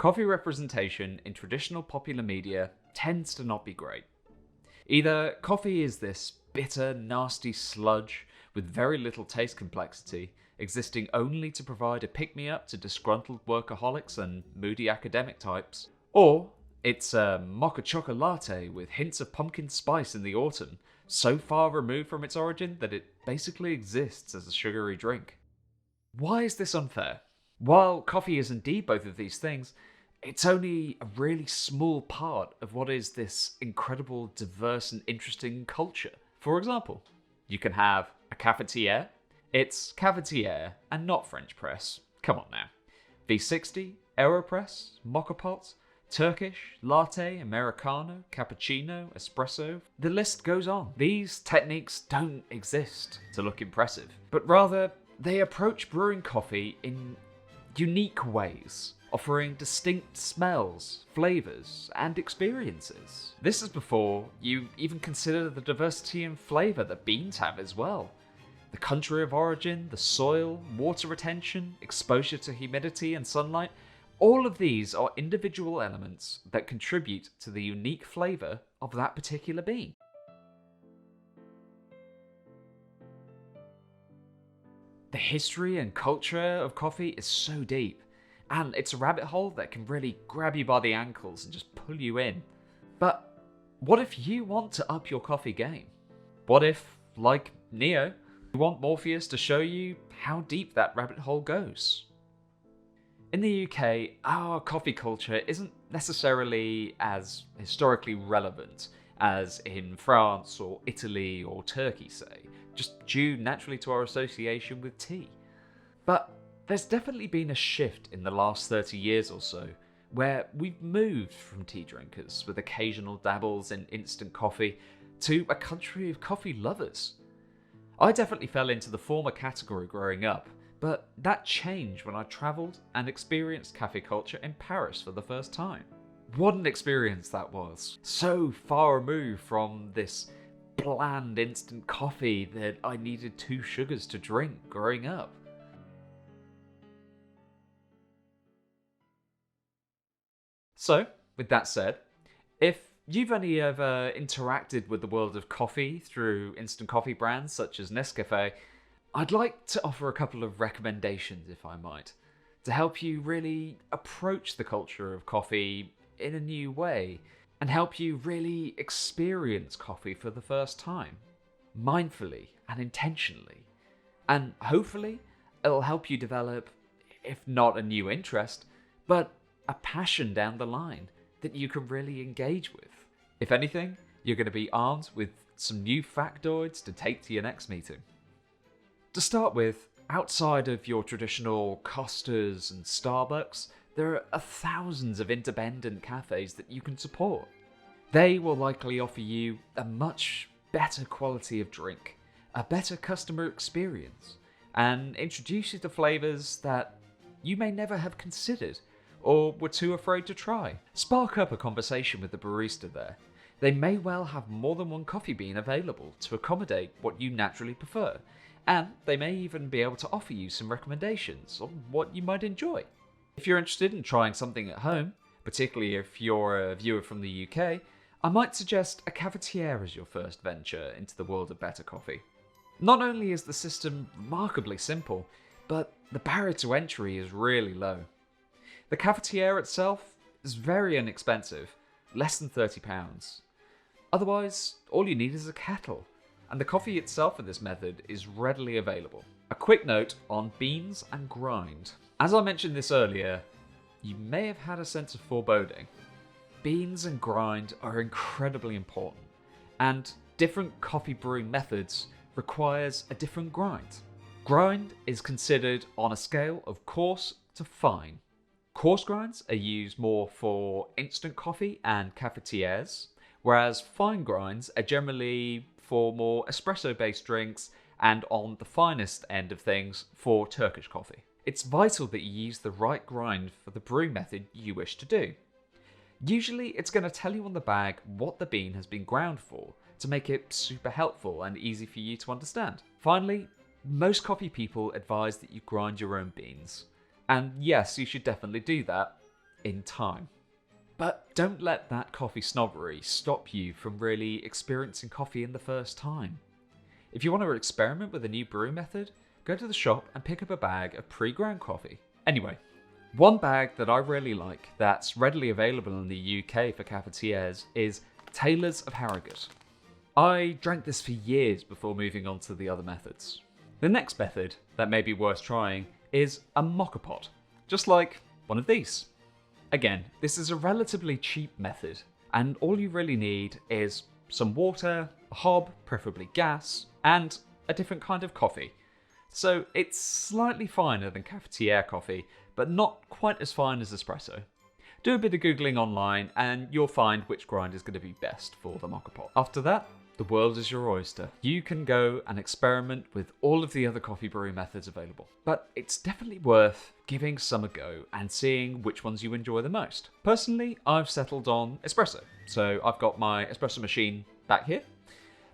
Coffee representation in traditional popular media tends to not be great. Either coffee is this bitter, nasty sludge with very little taste complexity, existing only to provide a pick-me-up to disgruntled workaholics and moody academic types, or it's a mocha chocolate latte with hints of pumpkin spice in the autumn, so far removed from its origin that it basically exists as a sugary drink. Why is this unfair? While coffee is indeed both of these things, it's only a really small part of what is this incredible, diverse and interesting culture. For example, you can have a cafetiere. It's cafetiere and not French press. Come on now. V60, AeroPress, mocha pot, Turkish, latte, Americano, cappuccino, espresso. The list goes on. These techniques don't exist to look impressive, but rather they approach brewing coffee in unique ways, offering distinct smells, flavors, and experiences. This is before you even consider the diversity in flavor that beans have as well. The country of origin, the soil, water retention, exposure to humidity and sunlight, all of these are individual elements that contribute to the unique flavor of that particular bean. The history and culture of coffee is so deep, and it's a rabbit hole that can really grab you by the ankles and just pull you in. But what if you want to up your coffee game? What if, like Neo, you want Morpheus to show you how deep that rabbit hole goes? In the UK, our coffee culture isn't necessarily as historically relevant as in France or Italy or Turkey, say, just due naturally to our association with tea. But there's definitely been a shift in the last 30 years or so, where we've moved from tea drinkers with occasional dabbles in instant coffee to a country of coffee lovers. I definitely fell into the former category growing up, but that changed when I travelled and experienced cafe culture in Paris for the first time. What an experience that was! So far removed from this bland instant coffee that I needed 2 sugars to drink growing up. So, with that said, if you've only ever interacted with the world of coffee through instant coffee brands such as Nescafe, I'd like to offer a couple of recommendations, if I might, to help you really approach the culture of coffee in a new way and help you really experience coffee for the first time, mindfully and intentionally. And hopefully, it'll help you develop, if not a new interest, but a passion down the line that you can really engage with. If anything, you're going to be armed with some new factoids to take to your next meeting. To start with, outside of your traditional Costas and Starbucks, there are thousands of independent cafes that you can support. They will likely offer you a much better quality of drink, a better customer experience, and introduce you to flavors that you may never have considered or were too afraid to try. Spark up a conversation with the barista there. They may well have more than one coffee bean available to accommodate what you naturally prefer, and they may even be able to offer you some recommendations on what you might enjoy. If you're interested in trying something at home, particularly if you're a viewer from the UK, I might suggest a cafetiere as your first venture into the world of better coffee. Not only is the system remarkably simple, but the barrier to entry is really low. The cafetiere itself is very inexpensive, less than £30. Otherwise, all you need is a kettle, and the coffee itself in this method is readily available. A quick note on beans and grind. As I mentioned this earlier, you may have had a sense of foreboding. Beans and grind are incredibly important, and different coffee brewing methods requires a different grind. Grind is considered on a scale of coarse to fine. Coarse grinds are used more for instant coffee and cafetieres, whereas fine grinds are generally for more espresso-based drinks and on the finest end of things for Turkish coffee. It's vital that you use the right grind for the brewing method you wish to do. Usually it's going to tell you on the bag what the bean has been ground for to make it super helpful and easy for you to understand. Finally, most coffee people advise that you grind your own beans. And yes, you should definitely do that. in time. But don't let that coffee snobbery stop you from really experiencing coffee in the first time. If you want to experiment with a new brewing method, go to the shop and pick up a bag of pre-ground coffee. Anyway, one bag that I really like that's readily available in the UK for cafetiers is Taylor's of Harrogate. I drank this for years before moving on to the other methods. The next method that may be worth trying is a mocha pot, just like one of these. Again, this is a relatively cheap method, and all you really need is some water, a hob, preferably gas, and a different kind of coffee. So it's slightly finer than cafetiere coffee, but not quite as fine as espresso. Do a bit of Googling online and you'll find which grind is going to be best for the mocha pot. After that, the world is your oyster. You can go and experiment with all of the other coffee brewing methods available. But it's definitely worth giving some a go and seeing which ones you enjoy the most. Personally, I've settled on espresso. So I've got my espresso machine back here.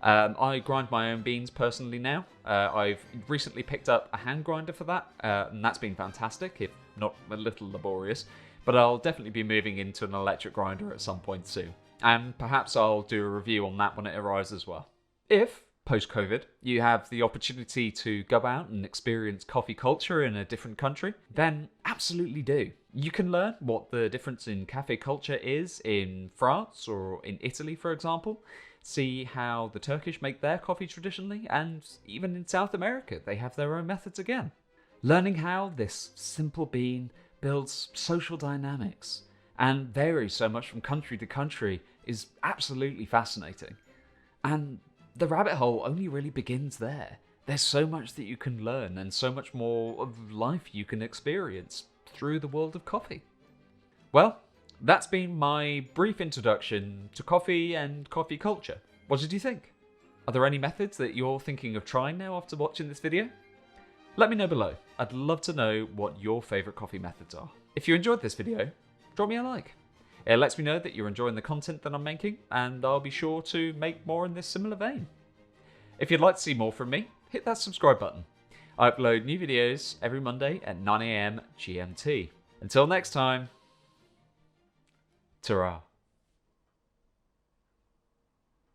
I grind my own beans personally now. I've recently picked up a hand grinder for that, and that's been fantastic, if not a little laborious. But I'll definitely be moving into an electric grinder at some point soon. And perhaps I'll do a review on that when it arrives as well. If, post-COVID, you have the opportunity to go out and experience coffee culture in a different country, then absolutely do. You can learn what the difference in cafe culture is in France or in Italy, for example. See how the Turkish make their coffee traditionally, and even in South America, they have their own methods again. Learning how this simple bean builds social dynamics and varies so much from country to country is absolutely fascinating. And the rabbit hole only really begins there. There's so much that you can learn and so much more of life you can experience through the world of coffee. Well, that's been my brief introduction to coffee and coffee culture. What did you think? Are there any methods that you're thinking of trying now after watching this video? Let me know below. I'd love to know what your favourite coffee methods are. If you enjoyed this video, drop me a like. It lets me know that you're enjoying the content that I'm making, and I'll be sure to make more in this similar vein. If you'd like to see more from me, hit that subscribe button. I upload new videos every Monday at 9 AM GMT. Until next time, ta-ra.